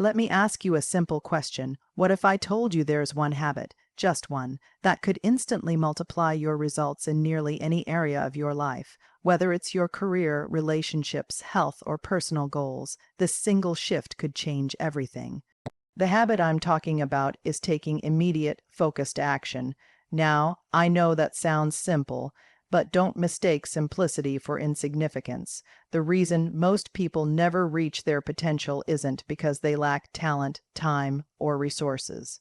Let me ask you a simple question. What if I told you there's one habit, just one, that could instantly multiply your results in nearly any area of your life? Whether it's your career, relationships, health, or personal goals, this single shift could change everything. The habit I'm talking about is taking immediate, focused action. Now, I know that sounds simple, but don't mistake simplicity for insignificance. The reason most people never reach their potential isn't because they lack talent, time, or resources.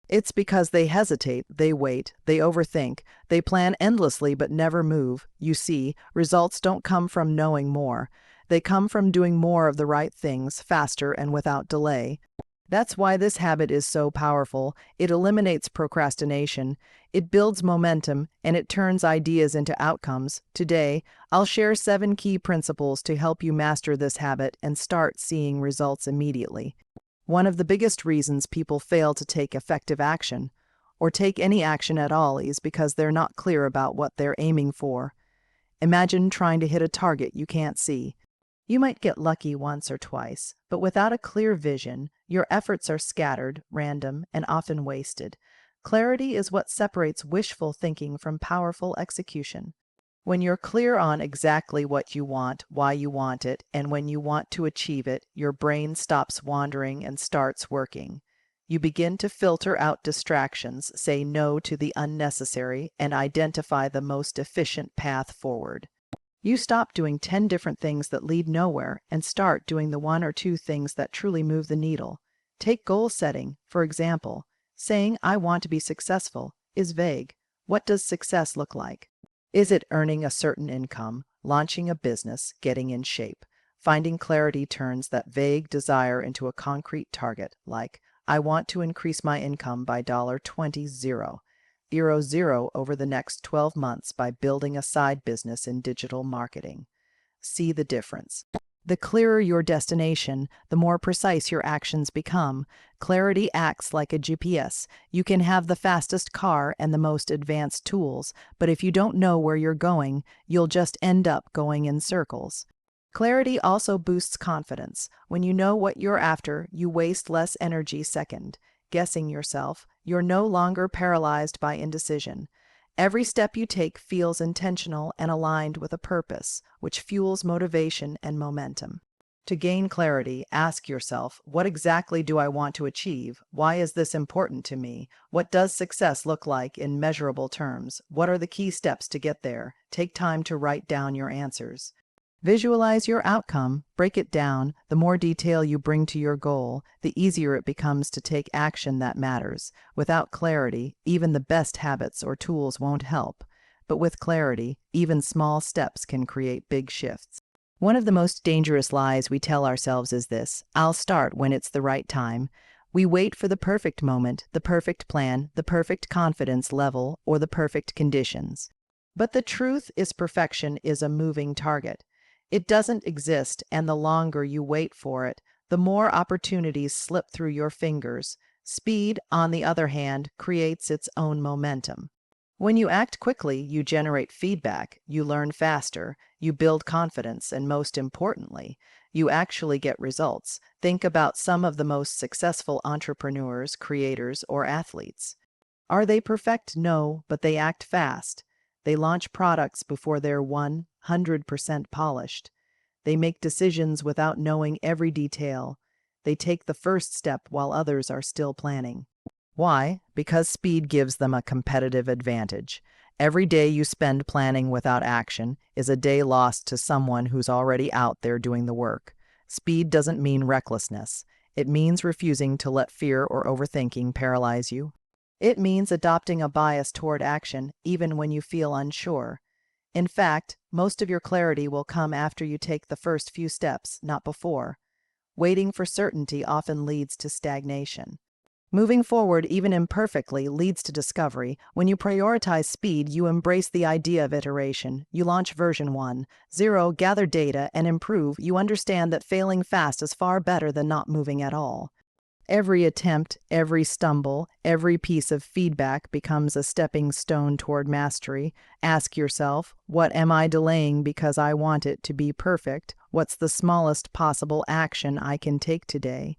It's because they hesitate, they wait, they overthink, they plan endlessly but never move. You see, results don't come from knowing more. They come from doing more of the right things faster and without delay. That's why this habit is so powerful. It eliminates procrastination, it builds momentum, and it turns ideas into outcomes. Today, I'll share 7 key principles to help you master this habit and start seeing results immediately. One of the biggest reasons people fail to take effective action, or take any action at all, is because they're not clear about what they're aiming for. Imagine trying to hit a target you can't see. You might get lucky once or twice, but without a clear vision, your efforts are scattered, random, and often wasted. Clarity is what separates wishful thinking from powerful execution. When you're clear on exactly what you want, why you want it, and when you want to achieve it, your brain stops wandering and starts working. You begin to filter out distractions, say no to the unnecessary, and identify the most efficient path forward. You stop doing 10 different things that lead nowhere and start doing the 1 or 2 things that truly move the needle. Take goal setting, for example. Saying, "I want to be successful," is vague. What does success look like? Is it earning a certain income, launching a business, getting in shape? Finding clarity turns that vague desire into a concrete target, like, "I want to increase my income by $20,000 over the next 12 months by building a side business in digital marketing." See the difference. The clearer your destination, the more precise your actions become. Clarity acts like a GPS. You can have the fastest car and the most advanced tools, but if you don't know where you're going, you'll just end up going in circles. Clarity also boosts confidence. When you know what you're after, you waste less energy guessing yourself. You're no longer paralyzed by indecision. Every step you take feels intentional and aligned with a purpose, which fuels motivation and momentum. To gain clarity, ask yourself, what exactly do I want to achieve? Why is this important to me? What does success look like in measurable terms? What are the key steps to get there? Take time to write down your answers. Visualize your outcome, break it down. The more detail you bring to your goal, the easier it becomes to take action that matters. Without clarity, even the best habits or tools won't help. But with clarity, even small steps can create big shifts. One of the most dangerous lies we tell ourselves is this: "I'll start when it's the right time." We wait for the perfect moment, the perfect plan, the perfect confidence level, or the perfect conditions. But the truth is, perfection is a moving target. It doesn't exist, and the longer you wait for it, the more opportunities slip through your fingers. Speed, on the other hand, creates its own momentum. When you act quickly, you generate feedback, you learn faster, you build confidence, and most importantly, you actually get results. Think about some of the most successful entrepreneurs, creators, or athletes. Are they perfect? No, but they act fast. They launch products before they're 100% polished. They make decisions without knowing every detail. They take the first step while others are still planning. Why? Because speed gives them a competitive advantage. Every day you spend planning without action is a day lost to someone who's already out there doing the work. Speed doesn't mean recklessness. It means refusing to let fear or overthinking paralyze you. It means adopting a bias toward action even when you feel unsure. In fact, most of your clarity will come after you take the first few steps, not before. Waiting for certainty often leads to stagnation. Moving forward, even imperfectly, leads to discovery. When you prioritize speed, you embrace the idea of iteration. You launch version 1.0, gather data, and improve. You understand that failing fast is far better than not moving at all. Every attempt, every stumble, every piece of feedback becomes a stepping stone toward mastery. Ask yourself, what am I delaying because I want it to be perfect? What's the smallest possible action I can take today?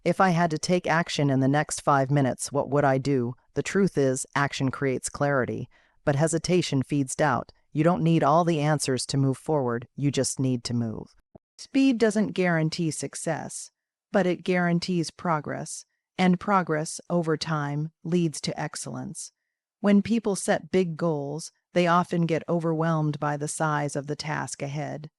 If I had to take action in the next 5 minutes, what would I do? The truth is, action creates clarity, but hesitation feeds doubt. You don't need all the answers to move forward, you just need to move. Speed doesn't guarantee success, but it guarantees progress, and progress, over time, leads to excellence. When people set big goals, they often get overwhelmed by the size of the task ahead.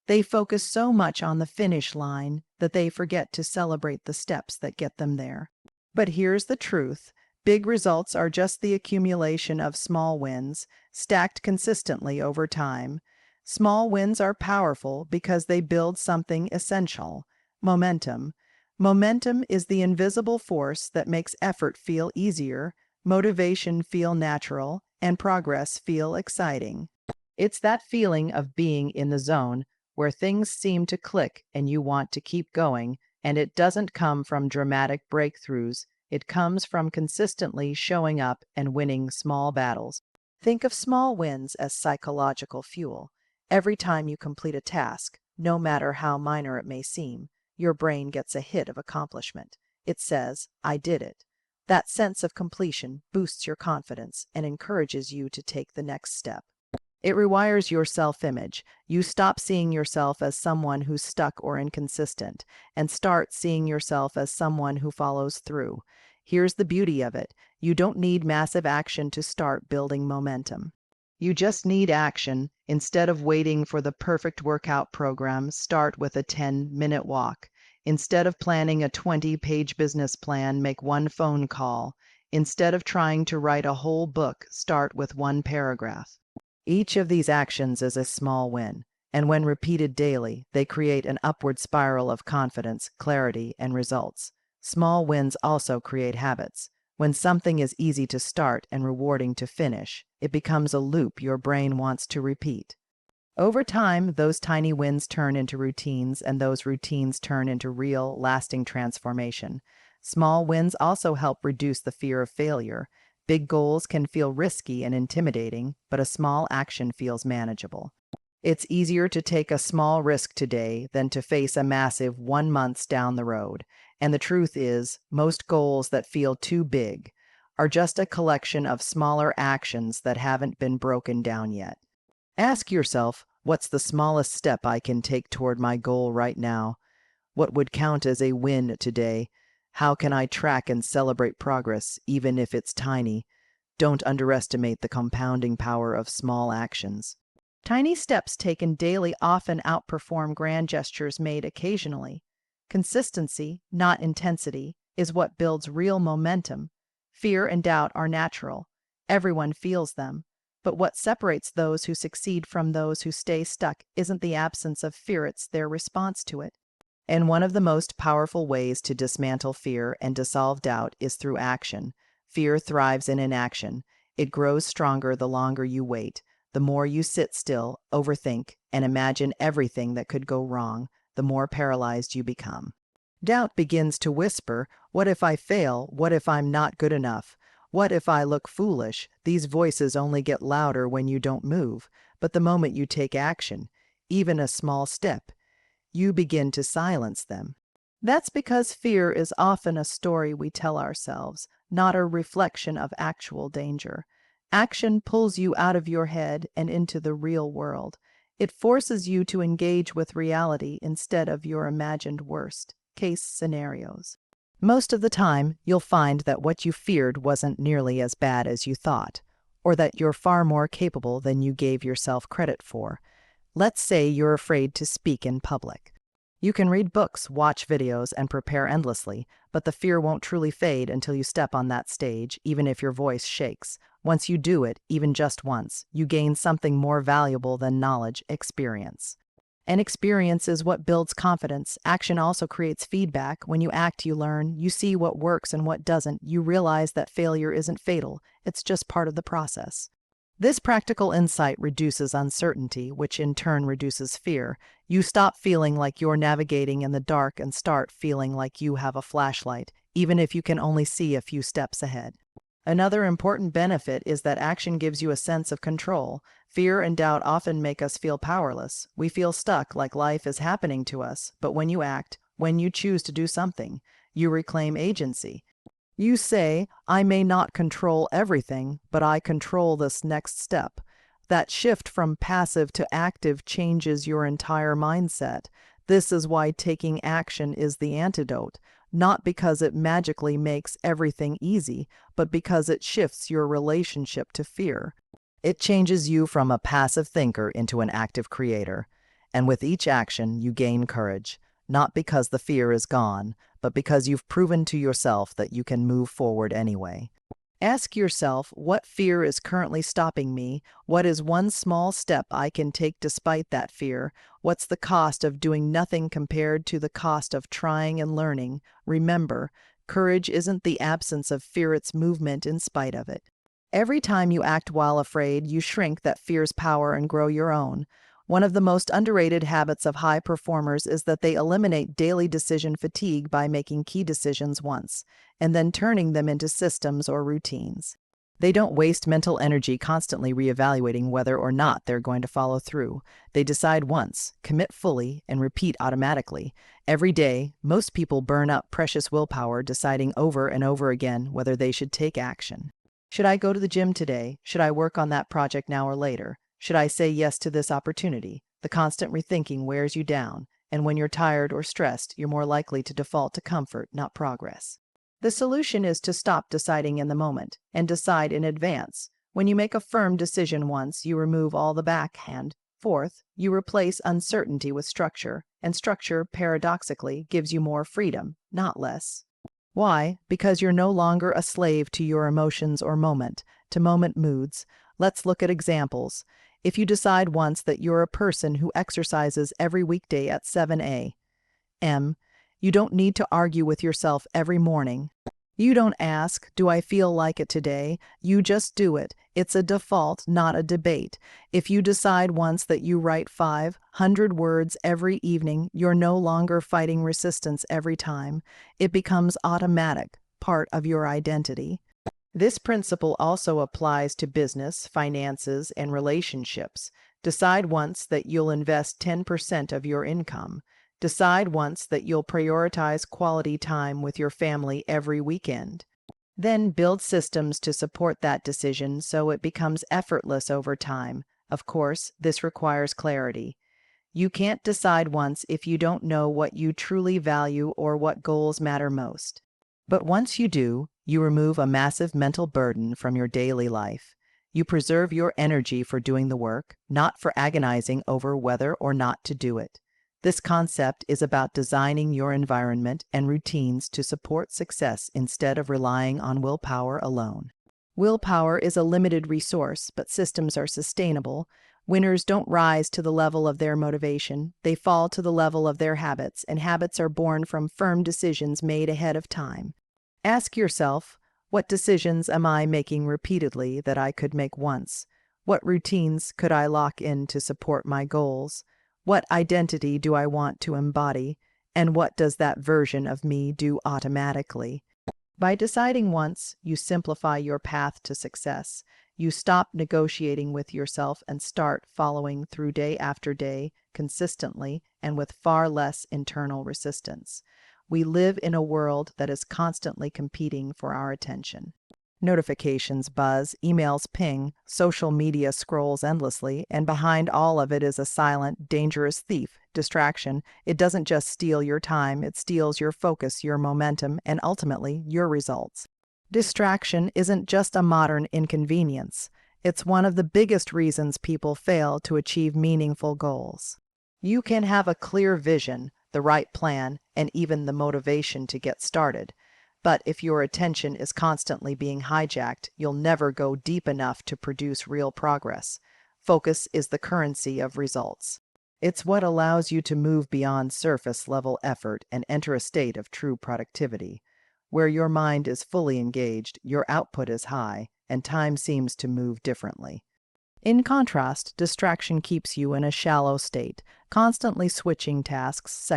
They focus so much on the finish line that they forget to celebrate the steps that get them there. But here's the truth. Big results are just the accumulation of small wins, stacked consistently over time. Small wins are powerful because they build something essential: momentum. Momentum is the invisible force that makes effort feel easier, motivation feel natural, and progress feel exciting. It's that feeling of being in the zone where things seem to click and you want to keep going, and it doesn't come from dramatic breakthroughs. It comes from consistently showing up and winning small battles. Think of small wins as psychological fuel. Every time you complete a task, no matter how minor it may seem, your brain gets a hit of accomplishment. It says, "I did it." That sense of completion boosts your confidence and encourages you to take the next step. It rewires your self-image. You stop seeing yourself as someone who's stuck or inconsistent and start seeing yourself as someone who follows through. Here's the beauty of it. You don't need massive action to start building momentum. You just need action. Instead of waiting for the perfect workout program, start with a 10-minute walk. Instead of planning a 20-page business plan, make one phone call. Instead of trying to write a whole book, start with one paragraph. Each of these actions is a small win, and when repeated daily, they create an upward spiral of confidence, clarity, and results. Small wins also create habits. When something is easy to start and rewarding to finish, it becomes a loop your brain wants to repeat. Over time, those tiny wins turn into routines, and those routines turn into real, lasting transformation. Small wins also help reduce the fear of failure. Big goals can feel risky and intimidating, but a small action feels manageable. It's easier to take a small risk today than to face a massive 1 month down the road. And the truth is, most goals that feel too big are just a collection of smaller actions that haven't been broken down yet. Ask yourself, what's the smallest step I can take toward my goal right now? What would count as a win today? How can I track and celebrate progress, even if it's tiny? Don't underestimate the compounding power of small actions. Tiny steps taken daily often outperform grand gestures made occasionally. Consistency, not intensity, is what builds real momentum. Fear and doubt are natural. Everyone feels them. But what separates those who succeed from those who stay stuck isn't the absence of fear, it's their response to it. And one of the most powerful ways to dismantle fear and dissolve doubt is through action. Fear thrives in inaction. It grows stronger the longer you wait. The more you sit still, overthink, and imagine everything that could go wrong, the more paralyzed you become. Doubt begins to whisper, "What if I fail? What if I'm not good enough? What if I look foolish?" These voices only get louder when you don't move, but the moment you take action, even a small step, you begin to silence them. That's because fear is often a story we tell ourselves, not a reflection of actual danger. Action pulls you out of your head and into the real world. It forces you to engage with reality instead of your imagined worst-case scenarios. Most of the time, you'll find that what you feared wasn't nearly as bad as you thought, or that you're far more capable than you gave yourself credit for. Let's say you're afraid to speak in public. You can read books, watch videos, and prepare endlessly, but the fear won't truly fade until you step on that stage, even if your voice shakes. Once you do it, even just once, you gain something more valuable than knowledge: experience. And experience is what builds confidence. Action also creates feedback. When you act, you learn. You see what works and what doesn't. You realize that failure isn't fatal. It's just part of the process. This practical insight reduces uncertainty, which in turn reduces fear. You stop feeling like you're navigating in the dark and start feeling like you have a flashlight, even if you can only see a few steps ahead. Another important benefit is that action gives you a sense of control. Fear and doubt often make us feel powerless. We feel stuck, like life is happening to us. But when you act, when you choose to do something, You reclaim agency. You say, I may not control everything, but I control this next step. That shift from passive to active changes your entire mindset. This is why taking action is the antidote, not because it magically makes everything easy, but because it shifts your relationship to fear. It changes you from a passive thinker into an active creator. And with each action, you gain courage, not because the fear is gone, but because you've proven to yourself that you can move forward anyway. Ask yourself, what fear is currently stopping me? What is one small step I can take despite that fear? What's the cost of doing nothing compared to the cost of trying and learning? Remember, courage isn't the absence of fear, it's movement in spite of it. Every time you act while afraid, you shrink that fear's power and grow your own. One of the most underrated habits of high performers is that they eliminate daily decision fatigue by making key decisions once, and then turning them into systems or routines. They don't waste mental energy constantly reevaluating whether or not they're going to follow through. They decide once, commit fully, and repeat automatically. Every day, most people burn up precious willpower deciding over and over again whether they should take action. Should I go to the gym today? Should I work on that project now or later? Should I say yes to this opportunity? The constant rethinking wears you down, and when you're tired or stressed, you're more likely to default to comfort, not progress. The solution is to stop deciding in the moment and decide in advance. When you make a firm decision once, you remove all the backhand. Fourth, you replace uncertainty with structure, and structure, paradoxically, gives you more freedom, not less. Why? Because you're no longer a slave to your emotions or moment moods. Let's look at examples. If you decide once that you're a person who exercises every weekday at 7 a.m., you don't need to argue with yourself every morning. You don't ask, do I feel like it today? You just do it. It's a default, not a debate. If you decide once that you write 500 words every evening, you're no longer fighting resistance every time. It becomes automatic, part of your identity. This principle also applies to business, finances, and relationships. Decide once that you'll invest 10% of your income. Decide once that you'll prioritize quality time with your family every weekend. Then build systems to support that decision so it becomes effortless over time. Of course, this requires clarity. You can't decide once if you don't know what you truly value or what goals matter most. But once you do, you remove a massive mental burden from your daily life. You preserve your energy for doing the work, not for agonizing over whether or not to do it. This concept is about designing your environment and routines to support success instead of relying on willpower alone. Willpower is a limited resource, but systems are sustainable. Winners don't rise to the level of their motivation, they fall to the level of their habits, and habits are born from firm decisions made ahead of time. Ask yourself, what decisions am I making repeatedly that I could make once? What routines could I lock in to support my goals? What identity do I want to embody? And what does that version of me do automatically? By deciding once, you simplify your path to success. You stop negotiating with yourself and start following through day after day, consistently, and with far less internal resistance. We live in a world that is constantly competing for our attention. Notifications buzz, emails ping, social media scrolls endlessly, and behind all of it is a silent, dangerous thief, distraction. It doesn't just steal your time, it steals your focus, your momentum, and ultimately, your results. Distraction isn't just a modern inconvenience. It's one of the biggest reasons people fail to achieve meaningful goals. You can have a clear vision, the right plan, and even the motivation to get started. But if your attention is constantly being hijacked, you'll never go deep enough to produce real progress. Focus is the currency of results. It's what allows you to move beyond surface-level effort and enter a state of true productivity. Where your mind is fully engaged, your output is high, and time seems to move differently. In contrast, distraction keeps you in a shallow state, constantly switching tasks,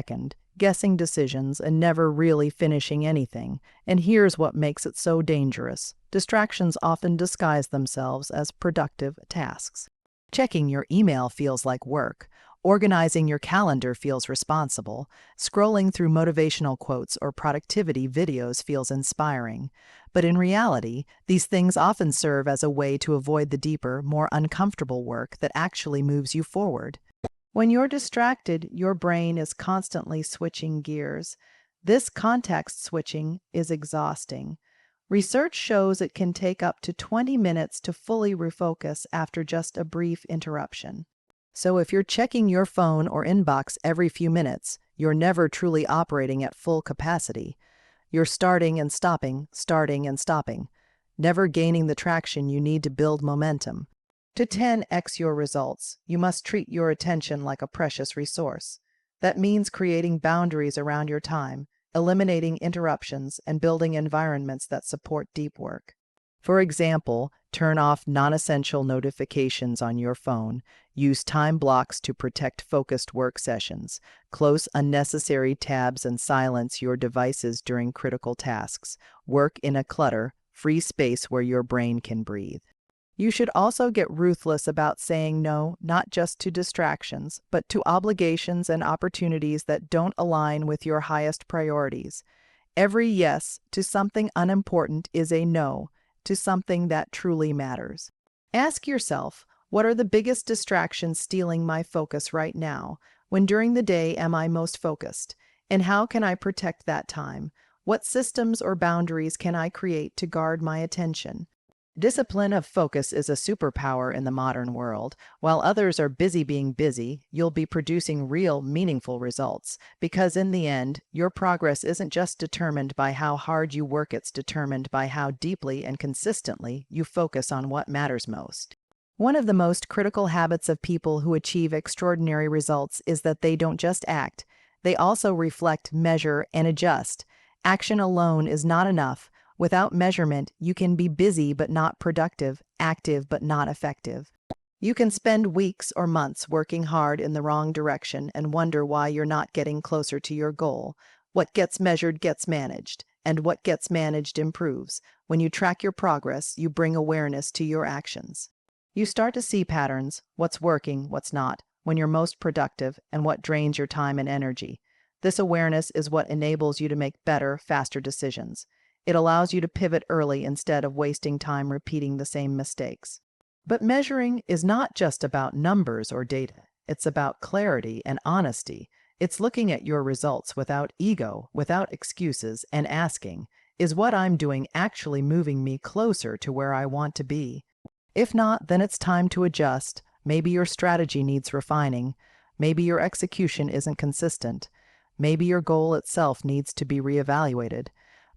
guessing decisions, and never really finishing anything. And here's what makes it so dangerous. Distractions often disguise themselves as productive tasks. Checking your email feels like work. Organizing your calendar feels responsible. Scrolling through motivational quotes or productivity videos feels inspiring. But in reality, these things often serve as a way to avoid the deeper, more uncomfortable work that actually moves you forward. When you're distracted, your brain is constantly switching gears. This context switching is exhausting. Research shows it can take up to 20 minutes to fully refocus after just a brief interruption. So if you're checking your phone or inbox every few minutes, you're never truly operating at full capacity. You're starting and stopping, never gaining the traction you need to build momentum. To 10x your results, you must treat your attention like a precious resource. That means creating boundaries around your time, eliminating interruptions, and building environments that support deep work. For example, turn off non-essential notifications on your phone, use time blocks to protect focused work sessions, close unnecessary tabs and silence your devices during critical tasks, work in a clutter-free space where your brain can breathe. You should also get ruthless about saying no, not just to distractions, but to obligations and opportunities that don't align with your highest priorities. Every yes to something unimportant is a no to something that truly matters. Ask yourself, what are the biggest distractions stealing my focus right now? When during the day am I most focused? And how can I protect that time? What systems or boundaries can I create to guard my attention? Discipline of focus is a superpower in the modern world. While others are busy being busy, you'll be producing real, meaningful results. Because in the end, your progress isn't just determined by how hard you work, it's determined by how deeply and consistently you focus on what matters most. One of the most critical habits of people who achieve extraordinary results is that they don't just act, they also reflect, measure, and adjust. Action alone is not enough. Without measurement, you can be busy but not productive, active but not effective. You can spend weeks or months working hard in the wrong direction and wonder why you're not getting closer to your goal. What gets measured gets managed, and what gets managed improves. When you track your progress, you bring awareness to your actions. You start to see patterns, what's working, what's not, when you're most productive, and what drains your time and energy. This awareness is what enables you to make better, faster decisions. It allows you to pivot early instead of wasting time repeating the same mistakes. But measuring is not just about numbers or data. It's about clarity and honesty. It's looking at your results without ego, without excuses, and asking, is what I'm doing actually moving me closer to where I want to be? If not, then it's time to adjust. Maybe your strategy needs refining. Maybe your execution isn't consistent. Maybe your goal itself needs to be reevaluated.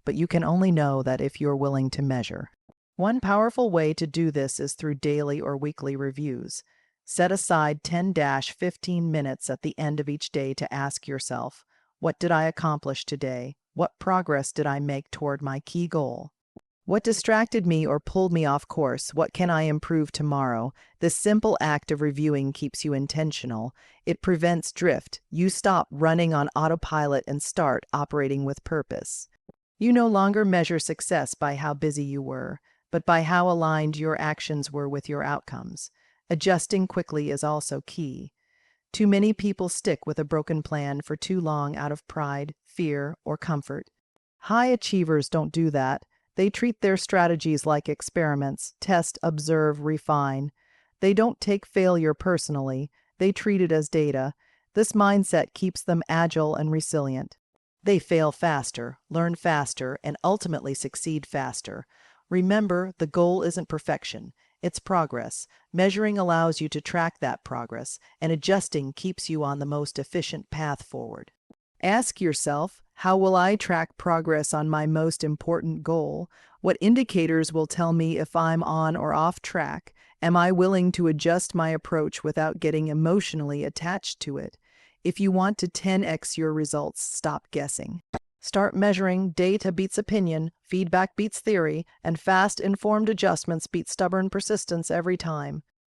But you can only know that if you're willing to measure. One powerful way to do this is through daily or weekly reviews. Set aside 10-15 minutes at the end of each day to ask yourself, what did I accomplish today? What progress did I make toward my key goal? What distracted me or pulled me off course? What can I improve tomorrow? This simple act of reviewing keeps you intentional. It prevents drift. You stop running on autopilot and start operating with purpose. You no longer measure success by how busy you were, but by how aligned your actions were with your outcomes. Adjusting quickly is also key. Too many people stick with a broken plan for too long out of pride, fear, or comfort. High achievers don't do that. They treat their strategies like experiments, test, observe, refine. They don't take failure personally. They treat it as data. This mindset keeps them agile and resilient. They fail faster, learn faster, and ultimately succeed faster. Remember, the goal isn't perfection, it's progress. Measuring allows you to track that progress, and adjusting keeps you on the most efficient path forward. Ask yourself, how will I track progress on my most important goal? What indicators will tell me if I'm on or off track? Am I willing to adjust my approach without getting emotionally attached to it? If you want to 10x your results, stop guessing. Start measuring. Data beats opinion, feedback beats theory, and fast, informed adjustments beat stubborn persistence every time.